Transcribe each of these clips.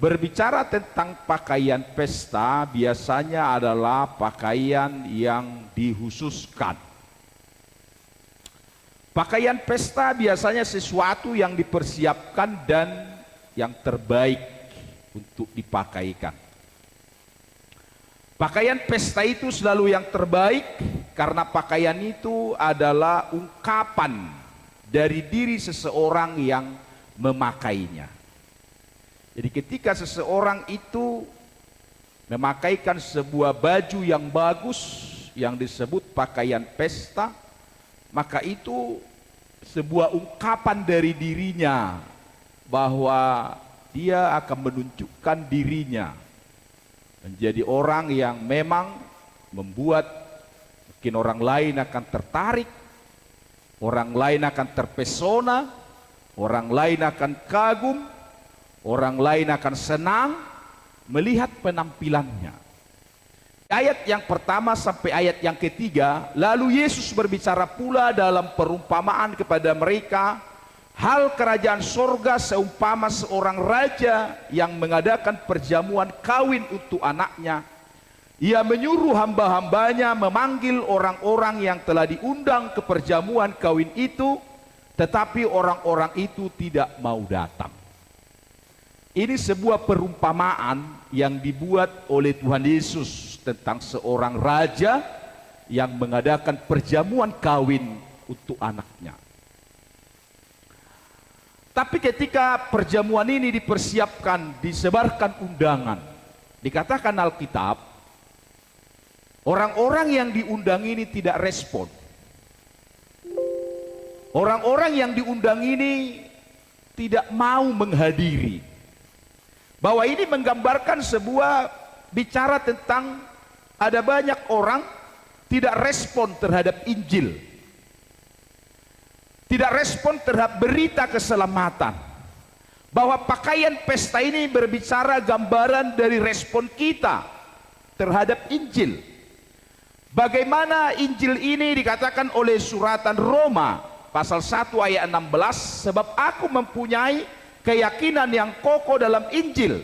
Berbicara tentang pakaian pesta biasanya adalah pakaian yang dihususkan. Pakaian pesta biasanya sesuatu yang dipersiapkan dan yang terbaik untuk dipakaikan. Pakaian pesta itu selalu yang terbaik karena pakaian itu adalah ungkapan dari diri seseorang yang memakainya. Jadi ketika seseorang itu memakaikan sebuah baju yang bagus yang disebut pakaian pesta, maka itu sebuah ungkapan dari dirinya bahwa dia akan menunjukkan dirinya menjadi orang yang memang membuat mungkin orang lain akan tertarik, orang lain akan terpesona, orang lain akan kagum, orang lain akan senang melihat penampilannya. Ayat yang pertama sampai ayat yang ketiga, lalu Yesus berbicara pula dalam perumpamaan kepada mereka, hal kerajaan sorga seumpama seorang raja yang mengadakan perjamuan kawin untuk anaknya. Ia menyuruh hamba-hambanya memanggil orang-orang yang telah diundang ke perjamuan kawin itu, tetapi orang-orang itu tidak mau datang. Ini sebuah perumpamaan yang dibuat oleh Tuhan Yesus tentang seorang raja yang mengadakan perjamuan kawin untuk anaknya. Tapi ketika perjamuan ini dipersiapkan, disebarkan undangan, dikatakan Alkitab, orang-orang yang diundang ini tidak respon. Orang-orang yang diundang ini tidak mau menghadiri. Bahwa ini menggambarkan sebuah bicara tentang ada banyak orang tidak respon terhadap Injil. Tidak respon terhadap berita keselamatan. Bahwa pakaian pesta ini berbicara gambaran dari respon kita terhadap Injil. Bagaimana Injil ini dikatakan oleh suratan Roma pasal 1 ayat 16, sebab aku mempunyai keyakinan yang kokoh dalam Injil,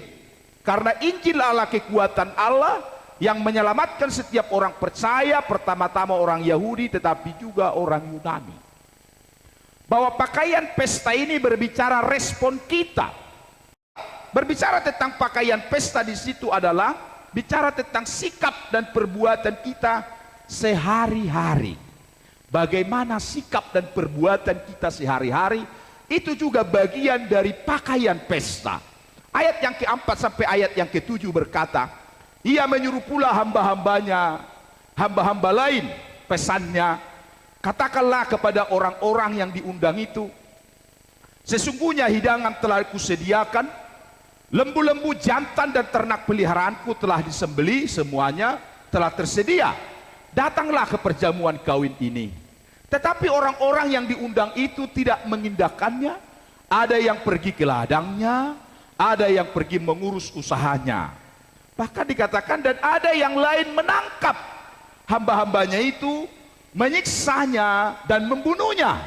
karena Injil adalah kekuatan Allah yang menyelamatkan setiap orang percaya, pertama-tama orang Yahudi tetapi juga orang Yunani. Bahwa pakaian pesta ini berbicara respon kita. Berbicara tentang pakaian pesta di situ adalah bicara tentang sikap dan perbuatan kita sehari-hari. Bagaimana sikap dan perbuatan kita sehari-hari, itu juga bagian dari pakaian pesta. Ayat yang keempat sampai ayat yang ketujuh berkata, ia menyuruh pula hamba-hambanya, hamba-hamba lain, pesannya, katakanlah kepada orang-orang yang diundang itu, sesungguhnya hidangan telah kusediakan, lembu-lembu jantan dan ternak peliharaanku telah disembeli, semuanya telah tersedia. Datanglah ke perjamuan kawin ini. Tetapi orang-orang yang diundang itu tidak mengindahkannya. Ada yang pergi ke ladangnya, ada yang pergi mengurus usahanya. Bahkan dikatakan, dan ada yang lain menangkap hamba-hambanya itu, menyiksanya dan membunuhnya.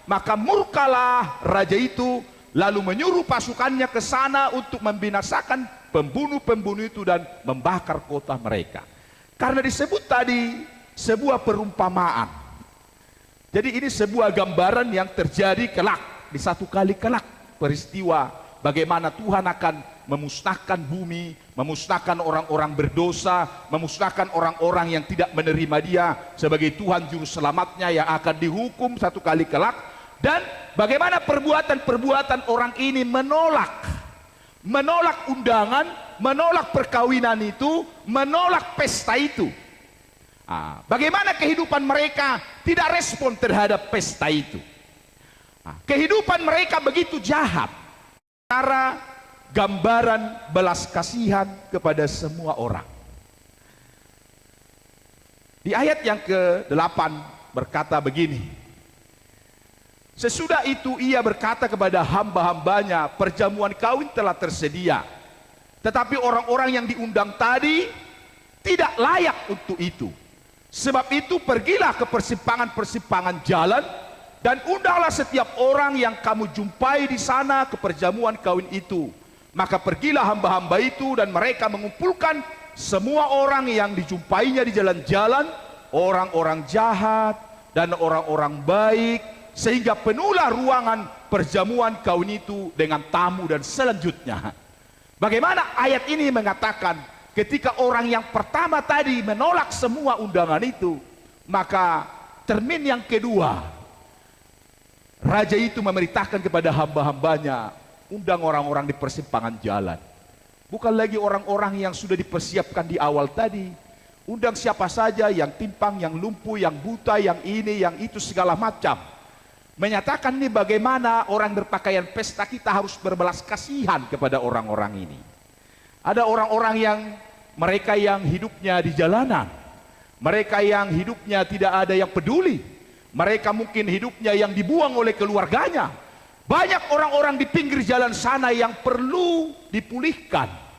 Maka murkalah raja itu, lalu menyuruh pasukannya ke sana untuk membinasakan pembunuh-pembunuh itu dan membakar kota mereka. Karena disebut tadi sebuah perumpamaan. Jadi ini sebuah gambaran yang terjadi kelak, di satu kali kelak peristiwa bagaimana Tuhan akan memusnahkan bumi, memusnahkan orang-orang berdosa, memusnahkan orang-orang yang tidak menerima Dia sebagai Tuhan juru selamatnya yang akan dihukum satu kali kelak. Dan bagaimana perbuatan-perbuatan orang ini menolak undangan, menolak perkawinan itu, menolak pesta itu. Bagaimana kehidupan mereka tidak respon terhadap pesta itu. Kehidupan mereka begitu jahat. Cara gambaran belas kasihan kepada semua orang. Di ayat yang ke-8 berkata begini, sesudah itu ia berkata kepada hamba-hambanya, perjamuan kawin telah tersedia, tetapi orang-orang yang diundang tadi tidak layak untuk itu. Sebab itu pergilah ke persimpangan-persimpangan jalan dan undanglah setiap orang yang kamu jumpai di sana ke perjamuan kawin itu. Maka pergilah hamba-hamba itu dan mereka mengumpulkan semua orang yang dijumpainya di jalan-jalan, orang-orang jahat dan orang-orang baik, sehingga penuhlah ruangan perjamuan kaum itu dengan tamu dan selanjutnya. Bagaimana ayat ini mengatakan ketika orang yang pertama tadi menolak semua undangan itu, maka termin yang kedua, raja itu memerintahkan kepada hamba-hambanya, undang orang-orang di persimpangan jalan. Bukan lagi orang-orang yang sudah dipersiapkan di awal tadi. Undang siapa saja yang timpang, yang lumpuh, yang buta, yang ini, yang itu, segala macam. Menyatakan nih bagaimana orang berpakaian pesta kita harus berbelas kasihan kepada orang-orang ini. Ada orang-orang yang mereka yang hidupnya di jalanan, mereka yang hidupnya tidak ada yang peduli, mereka mungkin hidupnya yang dibuang oleh keluarganya. Banyak orang-orang di pinggir jalan sana yang perlu dipulihkan.